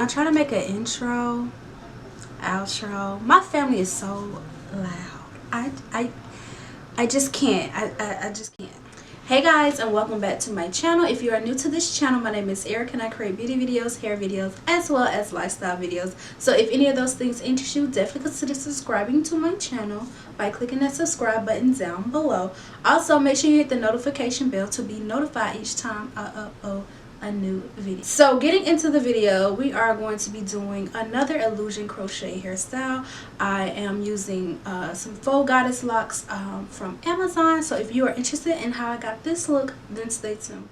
I'm trying to make an intro, outro. My family is so loud. I just can't. I just can't. Hey guys, and welcome back to my channel. If you are new to this channel, my name is Erica and I create beauty videos, hair videos, as well as lifestyle videos. So if any of those things interest you, definitely consider subscribing to my channel by clicking that subscribe button down below. Also, make sure you hit the notification bell to be notified each time I upload a new video. So getting into the video, we are going to be doing another illusion crochet hairstyle. I am using some faux goddess locks from Amazon. So if you are interested in how I got this look, then stay tuned.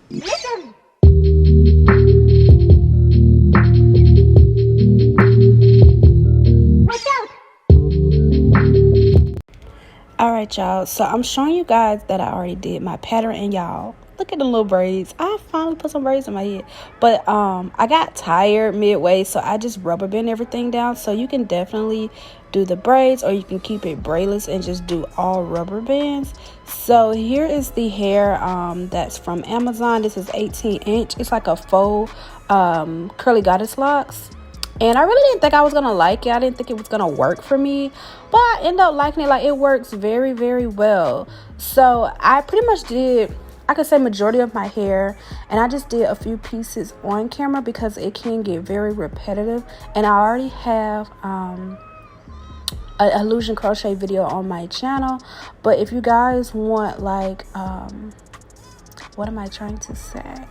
Alright y'all, so I'm showing you guys that I already did my pattern, and y'all look at the little braids. I finally put some braids in my head, but I got tired midway, so I just rubber band everything down. So you can definitely do the braids, or you can keep it braidless and just do all rubber bands. So here is the hair that's from Amazon. This is 18 inch. It's like a faux curly goddess locks. And I really didn't think I was gonna like it. I didn't think it was gonna work for me, but I ended up liking it. Like, it works very, very well. So I pretty much did, I could say, majority of my hair, and I just did a few pieces on camera because it can get very repetitive. And I already have an illusion crochet video on my channel. But if you guys want, like, what am I trying to say?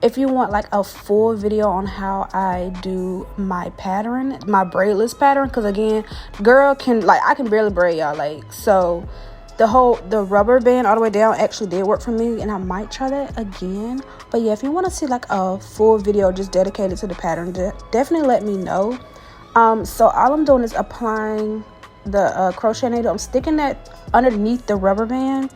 If you want like a full video on how I do my pattern, my braidless pattern, because again, girl can, like, I can barely braid, y'all. Like, so the rubber band all the way down actually did work for me, and I might try that again. But yeah, if you want to see like a full video just dedicated to the pattern, definitely let me know. So all I'm doing is applying the crochet needle. I'm sticking that underneath the rubber band,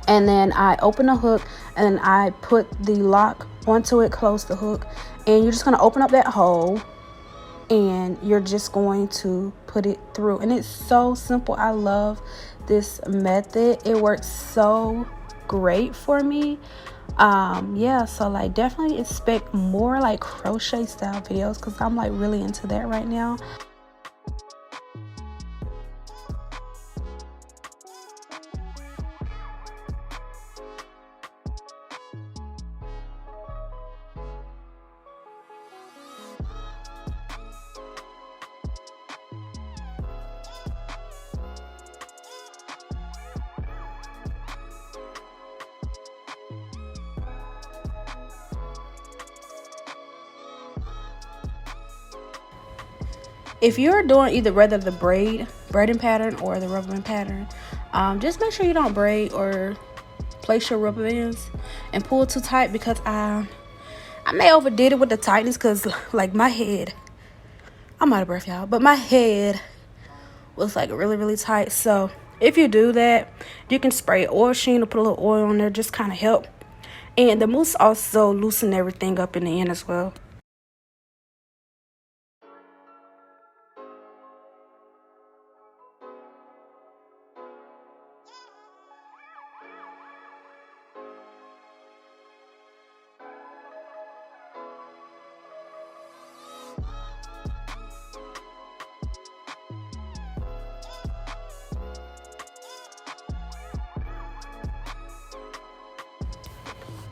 and then I open the hook and I put the lock onto it, close the hook, and you're just going to open up that hole and you're just going to put it through. And it's so simple. I love this method. It works so great for me. Yeah, so like definitely expect more like crochet style videos because I'm like really into that right now. If you're doing either whether the braiding pattern or the rubber band pattern, just make sure you don't braid or place your rubber bands and pull too tight, because I may overdid it with the tightness, because like my head, I'm out of breath y'all, but my head was like really, really tight. So if you do that, you can spray oil sheen or put a little oil on there, just kind of help. And the mousse also loosen everything up in the end as well.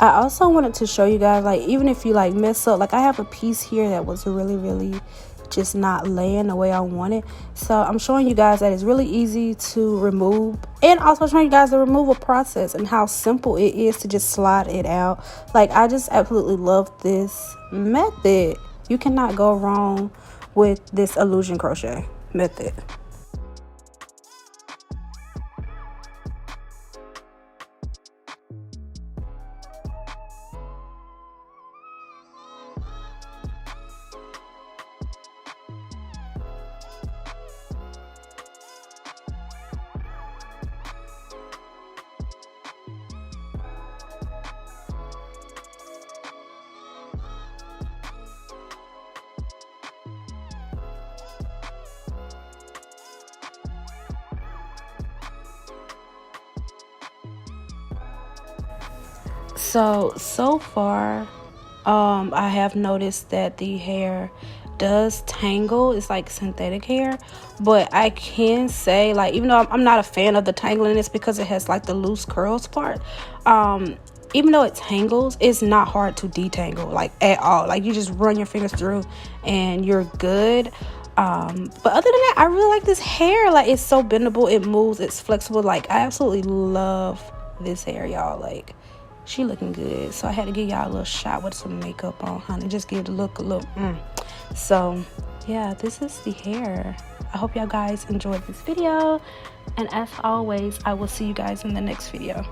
I also wanted to show you guys, like, even if you like mess up, like I have a piece here that was really, really just not laying the way I wanted. So I'm showing you guys that it's really easy to remove, and also showing you guys the removal process and how simple it is to just slide it out. Like, I just absolutely love this method. You cannot go wrong with this illusion crochet method. So far I have noticed that the hair does tangle. It's like synthetic hair, but I can say, like, even though I'm not a fan of the tangliness because it has like the loose curls part, even though it tangles, it's not hard to detangle, like, at all. Like, you just run your fingers through and you're good. But other than that, I really like this hair. Like, it's so bendable, it moves, it's flexible. Like, I absolutely love this hair, y'all. Like, she looking good, so I had to give y'all a little shot with some makeup on, honey, just give the look a little So yeah, this is the hair. I hope y'all guys enjoyed this video, and as always, I will see you guys in the next video.